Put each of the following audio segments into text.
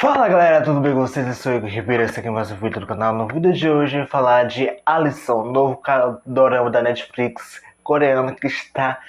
Fala galera, tudo bem com vocês? Eu sou o Igor Ribeiro, esse aqui é mais um vídeo do canal. No vídeo de hoje eu vou falar de A Lição, novo dorama da Netflix coreano que está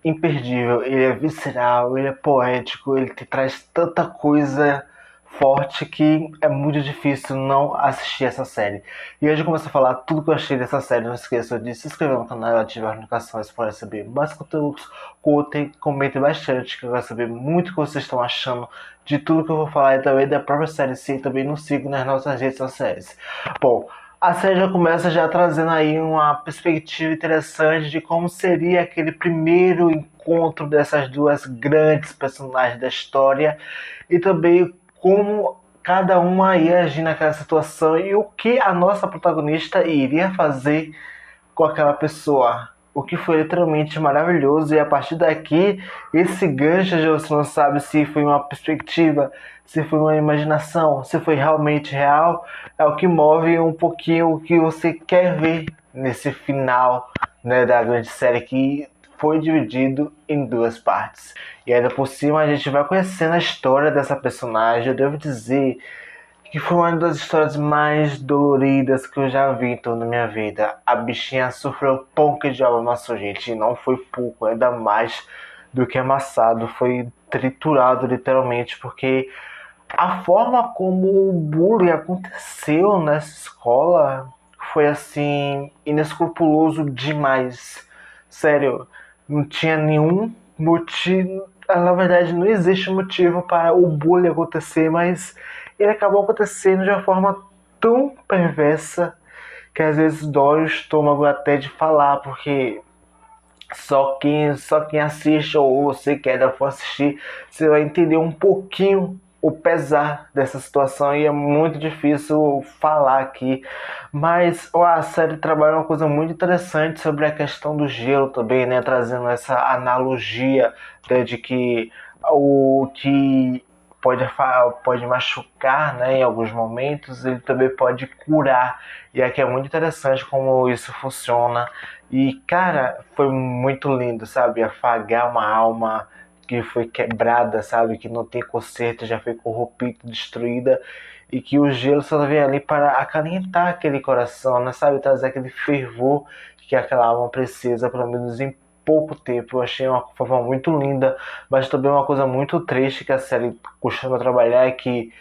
imperdível. Ele é visceral, ele é poético, ele te traz tanta coisa forte que é muito difícil não assistir essa série. E hoje eu começo a falar tudo que eu achei dessa série. Não esqueça de se inscrever no canal e ativar as notificações para receber mais conteúdos. Curtem, comentem bastante, que eu quero saber muito o que vocês estão achando de tudo que eu vou falar e também da própria série em si. Também nos sigam nas nossas redes sociais. Bom, a série já começa trazendo aí uma perspectiva interessante de como seria aquele primeiro encontro dessas duas grandes personagens da história e também como cada uma ia agir naquela situação e o que a nossa protagonista iria fazer com aquela pessoa. O que foi literalmente maravilhoso. E a partir daqui, esse gancho de você não sabe se foi uma perspectiva, se foi uma imaginação, se foi realmente real, é o que move um pouquinho o que você quer ver nesse final, né, da grande série que foi dividido em duas partes. E ainda por cima a gente vai conhecendo a história dessa personagem. Eu devo dizer que foi uma das histórias mais doloridas que eu já vi em toda a minha vida. A bichinha sofreu pão que diabo amassou, gente. E não foi pouco, ainda mais do que amassado. Foi triturado, literalmente, porque a forma como o bullying aconteceu nessa escola foi, assim, inescrupuloso demais. Sério, não tinha nenhum motivo. Na verdade, não existe motivo para o bullying acontecer, mas ele acabou acontecendo de uma forma tão perversa que às vezes dói o estômago até de falar, porque só quem assiste ou você que ainda for assistir, você vai entender um pouquinho o pesar dessa situação e é muito difícil falar aqui. Mas a série trabalha uma coisa muito interessante sobre a questão do gelo também, né? Trazendo essa analogia, né, de que o que pode machucar, né, em alguns momentos, ele também pode curar. E aqui é muito interessante como isso funciona. E, cara, foi muito lindo, sabe? Afagar uma alma que foi quebrada, sabe? Que não tem conserto, já foi corrompida, destruída. E que o gelo só vem ali para acalentar aquele coração, né? Sabe? Trazer aquele fervor que aquela alma precisa, pelo menos em pouco tempo. Eu achei uma forma muito linda, mas também uma coisa muito triste que a série costuma trabalhar é que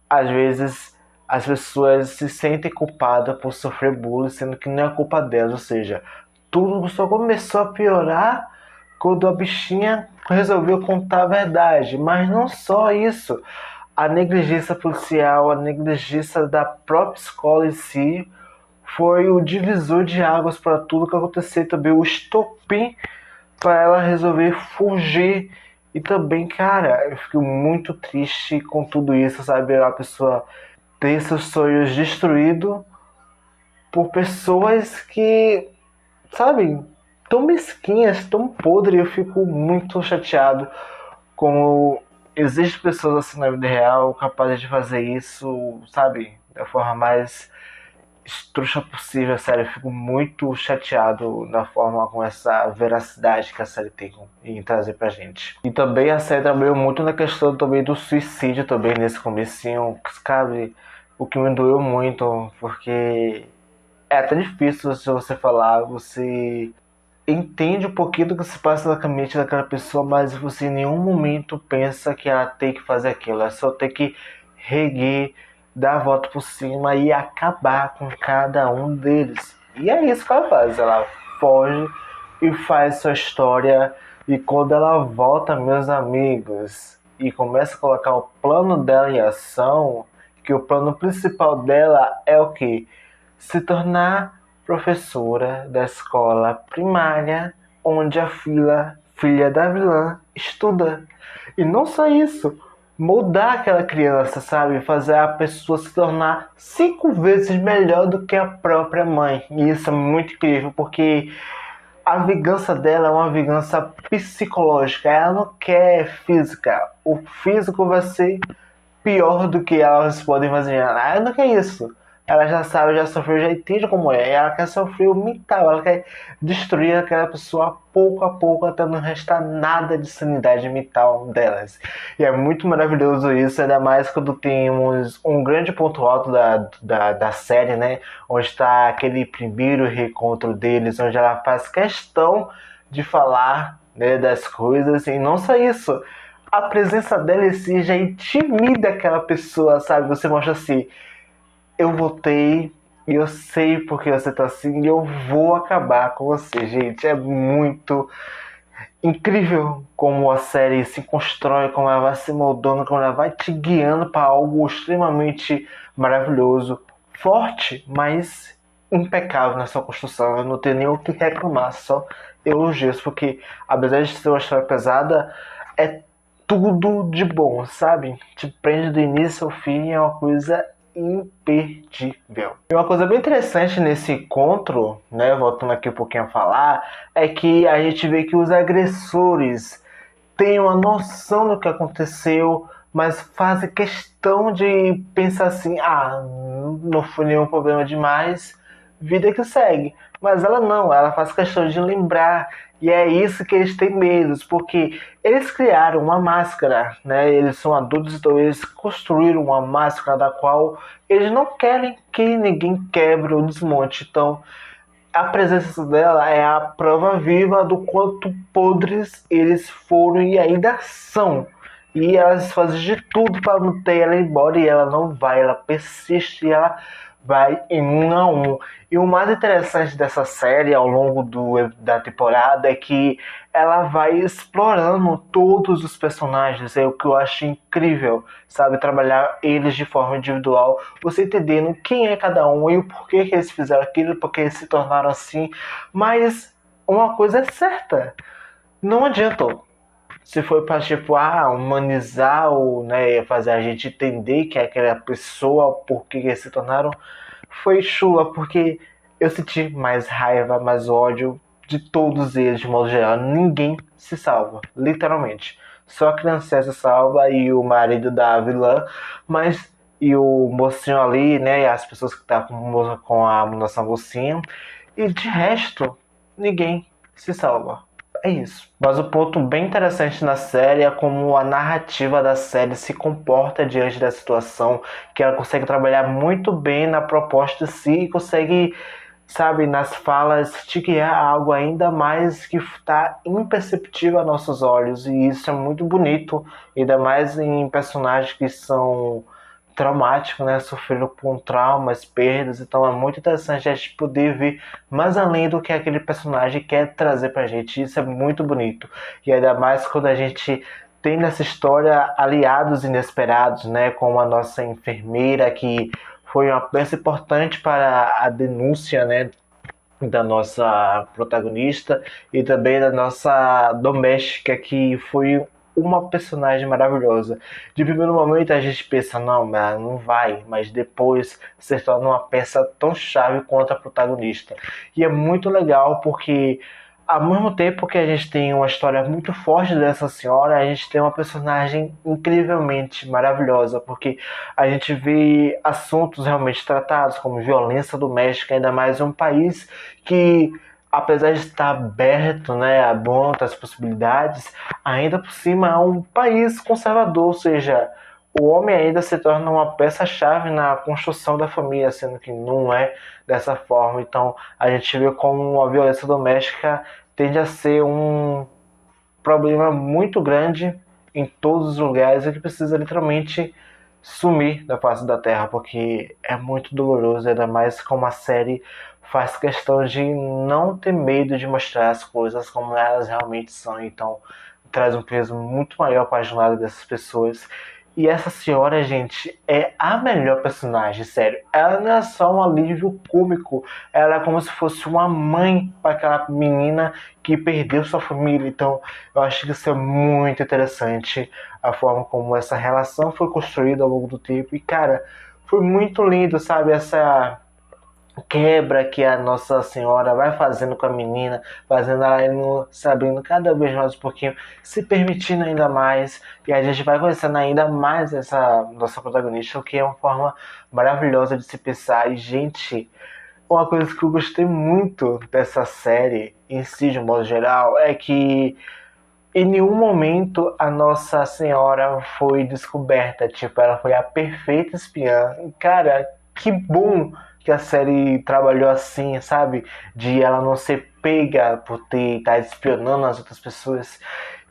às vezes as pessoas se sentem culpadas por sofrer bullying, sendo que não é culpa delas. Ou seja, tudo só começou a piorar quando a bichinha resolveu contar a verdade. Mas não só isso, a negligência policial, a negligência da própria escola em si foi o divisor de águas para tudo que aconteceu, também o estopim para ela resolver fugir. E também, cara, eu fico muito triste com tudo isso, sabe? A pessoa ter seus sonhos destruídos por pessoas que, sabe, tão mesquinhas, tão podres. Eu fico muito chateado como existem pessoas assim na vida real capazes de fazer isso, sabe, da forma mais estruxa possível. Sério, eu fico muito chateado na forma com essa veracidade que a série tem em trazer pra gente. E também a série trabalhou muito na questão também do suicídio também nesse comecinho, sabe? O que me doeu muito, porque é até difícil se você falar, você entende um pouquinho do que se passa na mente daquela pessoa, mas você em nenhum momento pensa que ela tem que fazer aquilo. Ela só tem que reguer, dar a volta por cima e acabar com cada um deles. E é isso que ela faz. Ela foge e faz sua história. E quando ela volta, meus amigos, e começa a colocar o plano dela em ação, que o plano principal dela é o quê? Se tornar professora da escola primária onde a filha da vilã estuda. E não só isso, moldar aquela criança, sabe? Fazer a pessoa se tornar 5 vezes melhor do que a própria mãe. E isso é muito incrível, porque a vingança dela é uma vingança psicológica. Ela não quer física. O físico vai ser pior do que elas podem imaginar. Ela não quer isso. ela já sabe, já sofreu, já entende como é. E ela quer sofrer o mental, ela quer destruir aquela pessoa pouco a pouco, até não restar nada de sanidade mental delas. E é muito maravilhoso isso, ainda mais quando temos um grande ponto alto da série, né? Onde está aquele primeiro reencontro deles, onde ela faz questão de falar, né, das coisas, e não só isso, a presença dela em si já intimida aquela pessoa, sabe? Você mostra assim, eu votei e eu sei porque você tá assim e eu vou acabar com você, gente. É muito incrível como a série se constrói, como ela vai se moldando, como ela vai te guiando para algo extremamente maravilhoso, forte, mas impecável na sua construção. Eu não tenho nem o que reclamar, só elogios, porque apesar de ser uma história pesada, é tudo de bom, sabe? Te prende do início ao fim, é uma coisa imperdível. E uma coisa bem interessante nesse encontro, né, voltando aqui um pouquinho a falar, é que a gente vê que os agressores têm uma noção do que aconteceu, mas fazem questão de pensar assim, não foi nenhum problema demais, vida que segue. Mas ela não, ela faz questão de lembrar, e é isso que eles têm medo, porque eles criaram uma máscara, né? Eles são adultos, então eles construíram uma máscara da qual eles não querem que ninguém quebre ou desmonte. Então, a presença dela é a prova viva do quanto podres eles foram e ainda são. E elas fazem de tudo para manter ela embora e ela não vai, ela persiste e ela vai em um a um. E o mais interessante dessa série ao longo da temporada é que ela vai explorando todos os personagens, é o que eu acho incrível, sabe? Trabalhar eles de forma individual, você entendendo quem é cada um e o porquê que eles fizeram aquilo, porque eles se tornaram assim. Mas uma coisa é certa, não adiantou. Se foi pra, tipo, humanizar ou, né, fazer a gente entender que é aquela pessoa, por que eles se tornaram, foi chula, porque eu senti mais raiva, mais ódio de todos eles, de modo geral. Ninguém se salva, literalmente. Só a criança se salva e o marido da vilã, mas e o mocinho ali, né, e as pessoas que tá com a nossa mocinha. E de resto, ninguém se salva. É isso. Mas o ponto bem interessante na série é como a narrativa da série se comporta diante da situação, que ela consegue trabalhar muito bem na proposta em si e consegue, sabe, nas falas te guiar a algo ainda mais que está imperceptível a nossos olhos. E isso é muito bonito, ainda mais em personagens que são traumáticos, né, sofreram com traumas, perdas, então é muito interessante a gente poder ver mais além do que aquele personagem quer trazer pra gente, isso é muito bonito, e ainda mais quando a gente tem nessa história aliados inesperados, né, como a nossa enfermeira, que foi uma peça importante para a denúncia, né, da nossa protagonista e também da nossa doméstica, que foi uma personagem maravilhosa. De primeiro momento a gente pensa, não, não vai, mas depois se torna uma peça tão chave quanto a protagonista. E é muito legal porque ao mesmo tempo que a gente tem uma história muito forte dessa senhora, a gente tem uma personagem incrivelmente maravilhosa, porque a gente vê assuntos realmente tratados, como violência doméstica, ainda mais em um país que, apesar de estar aberto, né, a muitas possibilidades, ainda por cima é um país conservador, ou seja, o homem ainda se torna uma peça-chave na construção da família, sendo que não é dessa forma. Então a gente vê como a violência doméstica tende a ser um problema muito grande em todos os lugares e que precisa literalmente sumir da face da terra, porque é muito doloroso, ainda mais como a série faz questão de não ter medo de mostrar as coisas como elas realmente são, então traz um peso muito maior para a jornada dessas pessoas. E essa senhora, gente, é a melhor personagem, sério. Ela não é só um alívio cômico, ela é como se fosse uma mãe para aquela menina que perdeu sua família. Então, eu acho que isso é muito interessante, a forma como essa relação foi construída ao longo do tempo. E, cara, foi muito lindo, sabe? quebra que a Nossa Senhora vai fazendo com a menina, fazendo ela indo, sabendo cada vez mais um pouquinho, se permitindo ainda mais, e a gente vai conhecendo ainda mais essa nossa protagonista, o que é uma forma maravilhosa de se pensar. E, gente, uma coisa que eu gostei muito dessa série, em si, de um modo geral, é que em nenhum momento a Nossa Senhora foi descoberta. Tipo, ela foi a perfeita espiã. Cara, que bom que a série trabalhou assim, sabe? De ela não ser pega por estar espionando as outras pessoas.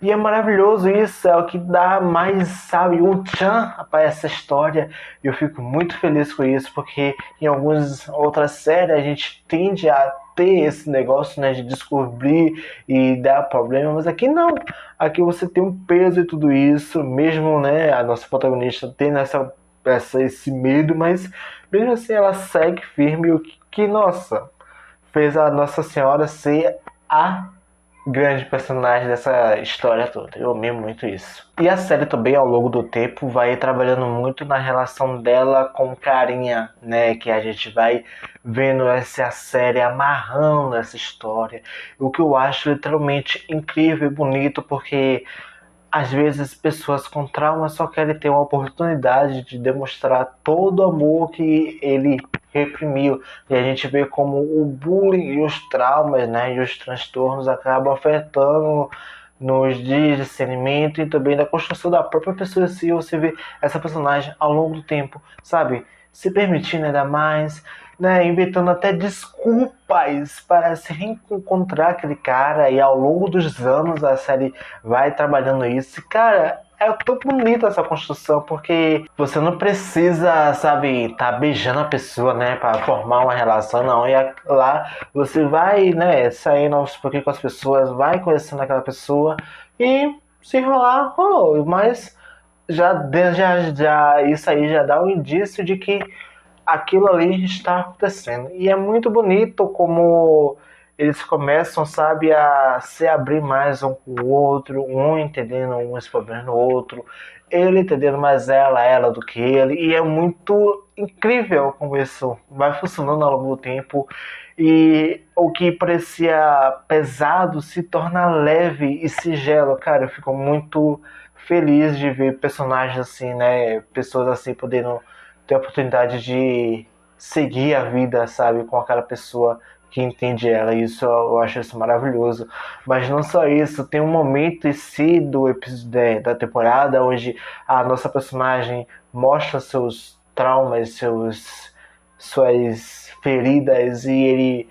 E é maravilhoso isso, é o que dá mais, sabe, um tchan para essa história. E eu fico muito feliz com isso, porque em algumas outras séries a gente tende a ter esse negócio, né, de descobrir e dar problema, mas aqui não. Aqui você tem um peso e tudo isso, mesmo, né, a nossa protagonista tendo esse medo, mas mesmo assim ela segue firme, o que, nossa, fez a Nossa Senhora ser a grande personagem dessa história toda. Eu amei muito isso. E a série também, ao longo do tempo, vai trabalhando muito na relação dela com Carinha, né? Que a gente vai vendo essa série amarrando essa história. O que eu acho literalmente incrível e bonito, porque às vezes pessoas com trauma só querem ter uma oportunidade de demonstrar todo o amor que ele reprimiu. E a gente vê como o bullying e os traumas, né, e os transtornos acabam afetando nos dias de discernimento e também na construção da própria pessoa. Se você vê essa personagem ao longo do tempo, sabe, se permitindo ainda mais, né, inventando até desculpas para se reencontrar aquele cara, e ao longo dos anos a série vai trabalhando isso. Cara, é tão bonita essa construção, porque você não precisa, sabe, tá beijando a pessoa, né, para formar uma relação, não. E lá você vai, né, saindo aos pouquinhos com as pessoas, vai conhecendo aquela pessoa e se enrolar, rolou. Mas já isso aí já dá um indício de que aquilo ali está acontecendo. E é muito bonito como eles começam, sabe, a se abrir mais um com o outro, um entendendo um esse problema no outro, ele entendendo mais ela do que ele, e é muito incrível como isso vai funcionando ao longo do tempo, e o que parecia pesado se torna leve e singelo. Cara, eu fico muito feliz de ver personagens assim, né, pessoas assim podendo ter a oportunidade de seguir a vida, sabe, com aquela pessoa que entende ela. Isso eu acho isso maravilhoso. Mas não só isso, tem um momento em si do episódio da temporada onde a nossa personagem mostra seus traumas, suas feridas, e ele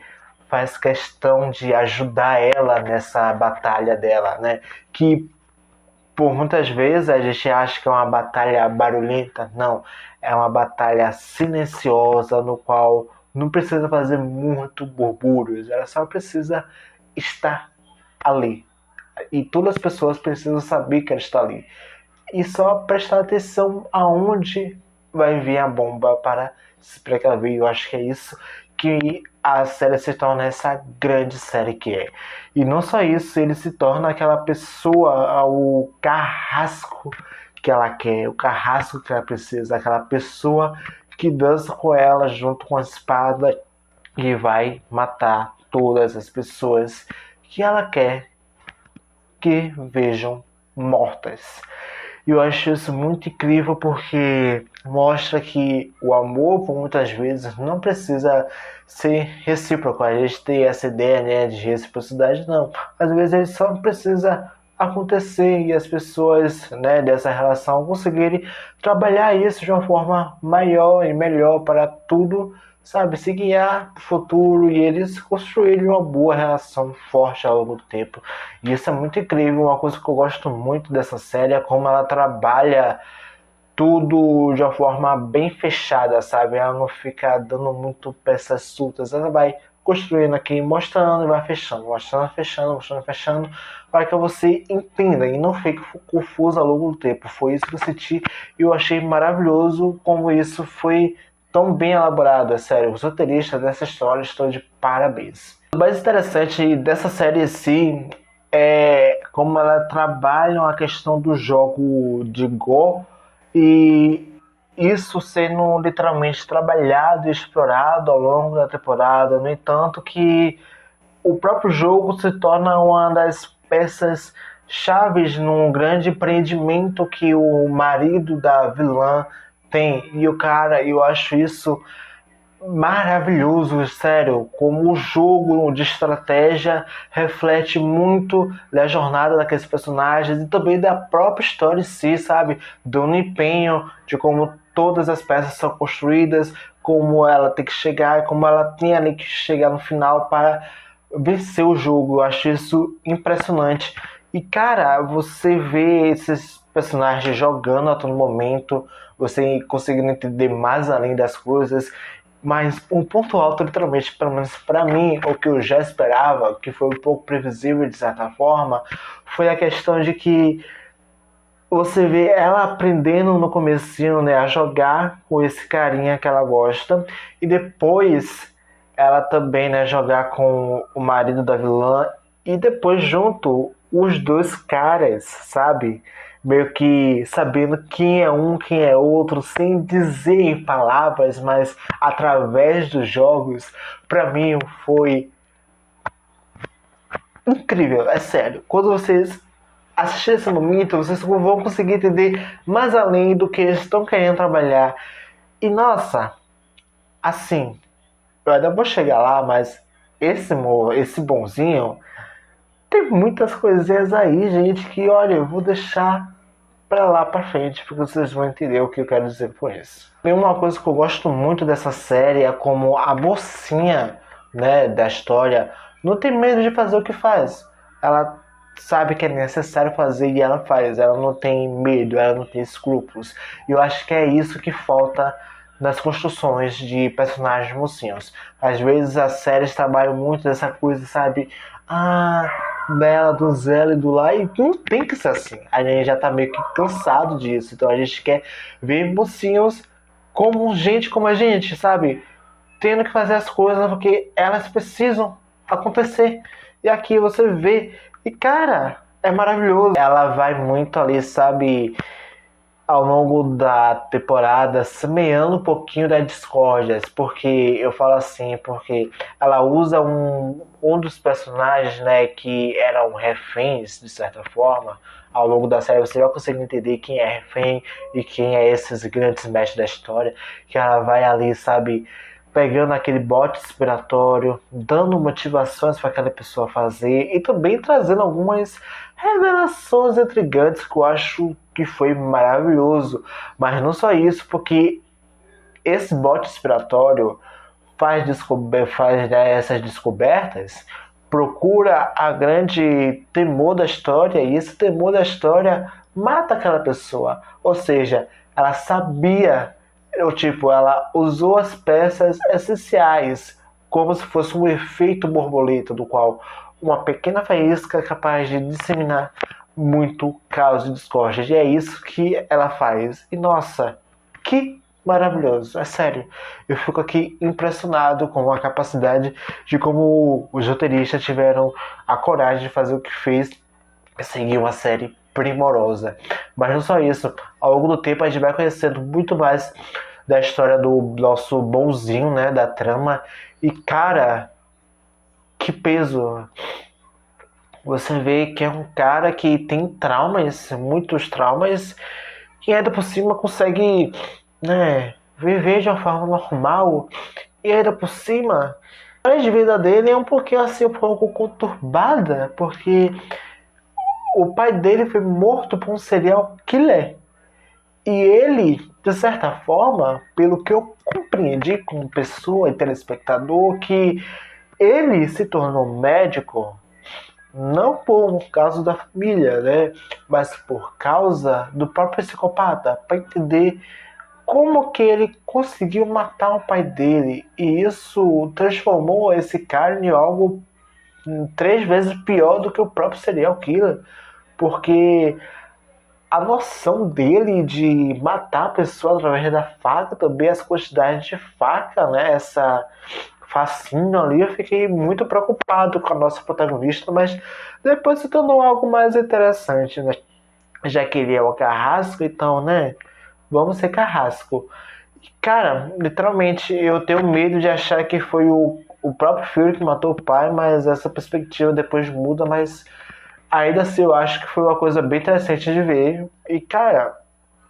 faz questão de ajudar ela nessa batalha dela, né? Que por muitas vezes a gente acha que é uma batalha barulhenta. Não, é uma batalha silenciosa no qual não precisa fazer muito burburos, ela só precisa estar ali. E todas as pessoas precisam saber que ela está ali. E só prestar atenção aonde vai vir a bomba para se precaver. Eu acho que é isso que a série se torna essa grande série que é. E não só isso, ele se torna aquela pessoa, o carrasco que ela quer, o carrasco que ela precisa, aquela pessoa que dança com ela junto com a espada e vai matar todas as pessoas que ela quer que vejam mortas. E eu acho isso muito incrível, porque mostra que o amor, por muitas vezes, não precisa ser recíproco. A gente tem essa ideia, né, de reciprocidade, não. Às vezes ele só precisa acontecer e as pessoas, né, dessa relação conseguirem trabalhar isso de uma forma maior e melhor para tudo, sabe, se guiar para o futuro e eles construírem uma boa relação forte ao longo do tempo. E isso é muito incrível. Uma coisa que eu gosto muito dessa série é como ela trabalha tudo de uma forma bem fechada, sabe? Ela não fica dando muito peças soltas, ela vai construindo aqui, mostrando e vai fechando, mostrando, fechando, mostrando, fechando, para que você entenda e não fique confuso ao longo do tempo. Foi isso que eu senti e eu achei maravilhoso como isso foi tão bem elaborado. É sério, os roteiristas dessa história estão de parabéns. O mais interessante dessa série em si é como ela trabalha a questão do jogo de Go, e isso sendo literalmente trabalhado e explorado ao longo da temporada. No entanto, que o próprio jogo se torna uma das peças chaves num grande empreendimento que o marido da vilã tem. E o cara, eu acho isso maravilhoso, sério, como o jogo de estratégia reflete muito da jornada daqueles personagens e também da própria história em si, sabe? Do empenho, de como todas as peças são construídas, como ela tem que chegar, como ela tem ali que chegar no final para vencer o jogo. Eu acho isso impressionante. E cara, você vê esses personagens jogando a todo momento, você conseguindo entender mais além das coisas. Mas um ponto alto, literalmente, pelo menos para mim, o que eu já esperava, que foi um pouco previsível de certa forma, foi a questão de que você vê ela aprendendo no comecinho, né, a jogar com esse carinha que ela gosta, e depois ela também, né, jogar com o marido da vilã, e depois junto os dois caras, sabe? Meio que sabendo quem é um, quem é outro, sem dizer em palavras, mas através dos jogos, pra mim foi incrível, é sério. Quando vocês assistir esse momento, vocês vão conseguir entender mais além do que eles estão querendo trabalhar. E nossa, assim, eu ainda vou chegar lá, mas esse bonzinho tem muitas coisinhas aí, gente, que olha, eu vou deixar pra lá pra frente, porque vocês vão entender o que eu quero dizer com isso. Tem uma coisa que eu gosto muito dessa série é como a mocinha, né, da história não tem medo de fazer o que faz. Ela sabe que é necessário fazer e ela faz. Ela não tem medo, ela não tem escrúpulos. E eu acho que é isso que falta nas construções de personagens mocinhos. Às vezes as séries trabalham muito dessa coisa, sabe? Ah, dela, do Zelo e do lá, e não tem que ser assim. A gente já tá meio que cansado disso. Então a gente quer ver mocinhos como gente como a gente, sabe? Tendo que fazer as coisas porque elas precisam acontecer. E aqui você vê, e cara, é maravilhoso. Ela vai muito ali, sabe, ao longo da temporada, semeando um pouquinho das discórdias, porque eu falo assim, porque ela usa um dos personagens, né, que eram reféns, de certa forma. Ao longo da série você vai conseguir entender quem é refém e quem é esses grandes mestres da história, que ela vai ali, sabe, pegando aquele bote inspiratório, dando motivações para aquela pessoa fazer e também trazendo algumas revelações intrigantes que eu acho que foi maravilhoso. Mas não só isso, porque esse bote inspiratório faz né, essas descobertas, procura a grande temor da história e esse temor da história mata aquela pessoa. Ou seja, ela sabia, ela usou as peças essenciais como se fosse um efeito borboleta, do qual uma pequena faísca é capaz de disseminar muito caos e discórdia. E é isso que ela faz. E nossa, que maravilhoso, é sério. Eu fico aqui impressionado com a capacidade de como os roteiristas tiveram a coragem de fazer o que fez, seguir uma série primorosa. Mas não só isso, ao longo do tempo a gente vai conhecendo muito mais da história do nosso bonzinho, né, da trama. E cara, que peso. Você vê que é um cara que tem traumas, muitos traumas, e ainda por cima consegue, né, viver de uma forma normal. E ainda por cima, a vida dele é um pouquinho assim, um pouco conturbada, porque o pai dele foi morto por um serial killer. E ele, de certa forma, pelo que eu compreendi como pessoa e telespectador, que ele se tornou médico não por causa da família, né? Mas por causa do próprio psicopata, para entender como que ele conseguiu matar o pai dele. E isso transformou esse cara em algo 3 vezes pior do que o próprio serial killer. Porque a noção dele de matar a pessoa através da faca, também as quantidades de faca, né? Essa facinho ali, eu fiquei muito preocupado com a nossa protagonista, mas depois se tornou algo mais interessante, né? Já que ele é o carrasco, então, né? vamos ser carrasco. Cara, literalmente, eu tenho medo de achar que foi o próprio filho que matou o pai, mas essa perspectiva depois muda, mas ainda assim eu acho que foi uma coisa bem interessante de ver. E, cara,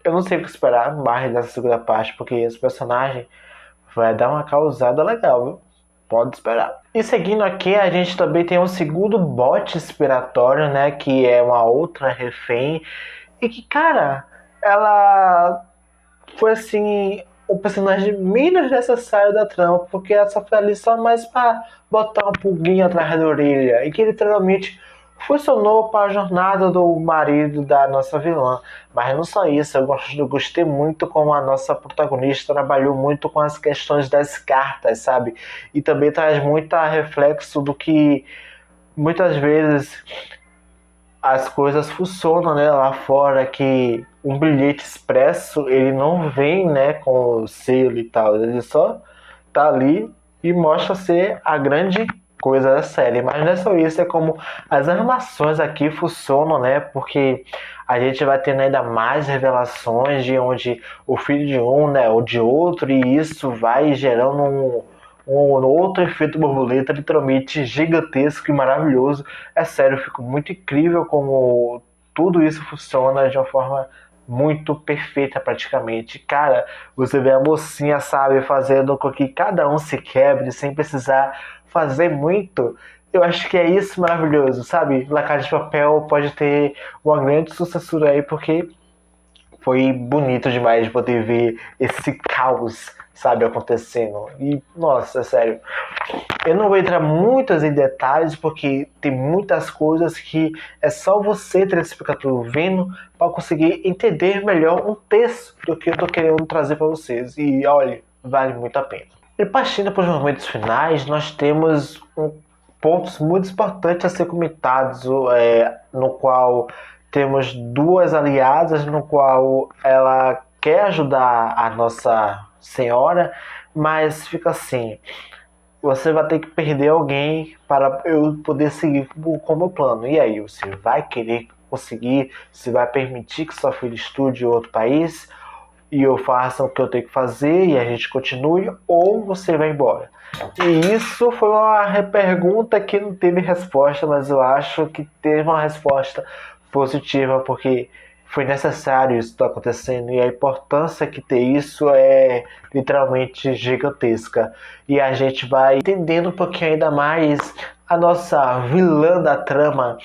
eu não sei o que esperar mais dessa segunda parte, porque esse personagem vai dar uma causada legal, viu? Pode esperar. E seguindo aqui, a gente também tem um segundo bote expiratório, né? Que é uma outra refém. E que, cara, ela foi assim o personagem menos necessário da trama, porque ela só foi ali só mais pra botar um pulguinho atrás da orelha, e que literalmente funcionou para a jornada do marido da nossa vilã. Mas não só isso, eu gostei muito como a nossa protagonista trabalhou muito com as questões das cartas, sabe? E também traz muito reflexo do que muitas vezes as coisas funcionam, né, lá fora, que um bilhete expresso ele não vem, né, com o selo e tal, ele só tá ali e mostra ser a grande coisa da série. Mas não é só isso, é como as armações aqui funcionam, né, porque a gente vai tendo ainda mais revelações de onde o filho de um, né, ou de outro, e isso vai gerando um outro efeito borboleta literalmente gigantesco e maravilhoso. É sério, eu fico muito incrível como tudo isso funciona de uma forma muito perfeita praticamente. Cara, você vê a mocinha, sabe, fazendo com que cada um se quebre sem precisar fazer muito. Eu acho que é isso maravilhoso, sabe? La Casa de Papel pode ter uma grande sucessora aí, porque foi bonito demais de poder ver esse caos, sabe, acontecendo. E, nossa, sério, eu não vou entrar muitas em detalhes, porque tem muitas coisas que é só você, telespectador, vendo para conseguir entender melhor um texto do que eu tô querendo trazer para vocês. E, olha, vale muito a pena. E partindo para os momentos finais, nós temos pontos muito importantes a ser comentados, no qual temos duas aliadas, no qual ela quer ajudar a Nossa Senhora, mas fica assim, você vai ter que perder alguém para eu poder seguir com o meu plano. E aí, você vai querer conseguir, você vai permitir que sua filha estude em outro país e eu faça o que eu tenho que fazer e a gente continue, ou você vai embora? E isso foi uma pergunta que não teve resposta, mas eu acho que teve uma resposta positiva, porque foi necessário isso estar acontecendo e a importância que tem isso é literalmente gigantesca. E a gente vai entendendo um pouquinho ainda mais a nossa vilã da trama,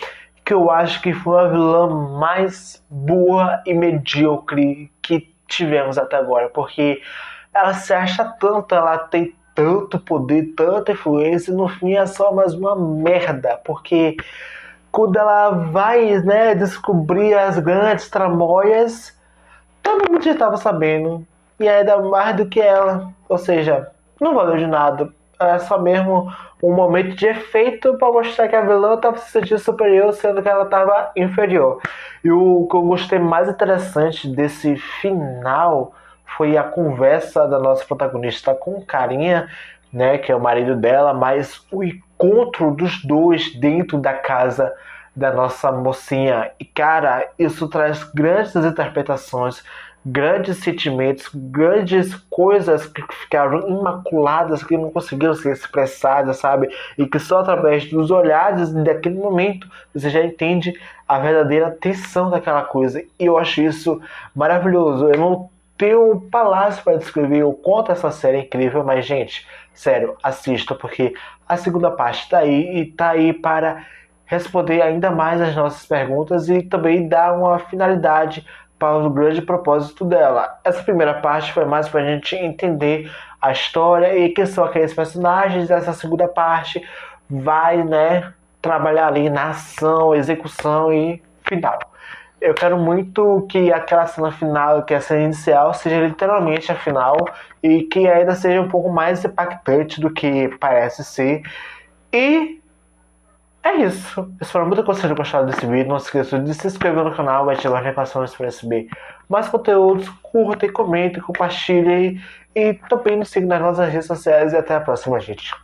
que eu acho que foi a vilã mais boa e medíocre que tivemos até agora, porque ela se acha tanto, ela tem tanto poder, tanta influência, e no fim é só mais uma merda, porque quando ela vai, né, descobrir as grandes tramóias, todo mundo já estava sabendo, e ainda mais do que ela, ou seja, não valeu de nada, é só mesmo um momento de efeito para mostrar que a vilã estava se sentindo superior, sendo que ela estava inferior. E o que eu gostei mais interessante desse final foi a conversa da nossa protagonista com o carinha, né, que é o marido dela, mas o encontro dos dois dentro da casa da nossa mocinha. E cara, isso traz grandes interpretações, grandes sentimentos, grandes coisas que ficaram imaculadas, que não conseguiram ser expressadas, sabe? E que só através dos olhares daquele momento você já entende a verdadeira tensão daquela coisa. E eu acho isso maravilhoso. Eu não tenho palavras para descrever o quanto essa série é incrível, mas, gente, sério, assista, porque a segunda parte tá aí e tá aí para responder ainda mais as nossas perguntas e também dar uma finalidade para o grande propósito dela. Essa primeira parte foi mais para a gente entender a história e quem são aqueles personagens. Essa segunda parte vai, né, trabalhar ali na ação, execução e final. Eu quero muito que aquela cena final, que a cena inicial, seja literalmente a final e que ainda seja um pouco mais impactante do que parece ser. E é isso. Eu espero muito que vocês tenham gostado desse vídeo. Não se esqueça de se inscrever no canal e ativar as notificações para receber mais conteúdos. Curta, comente, compartilhe e também nos siga nas nossas redes sociais. E até a próxima, gente.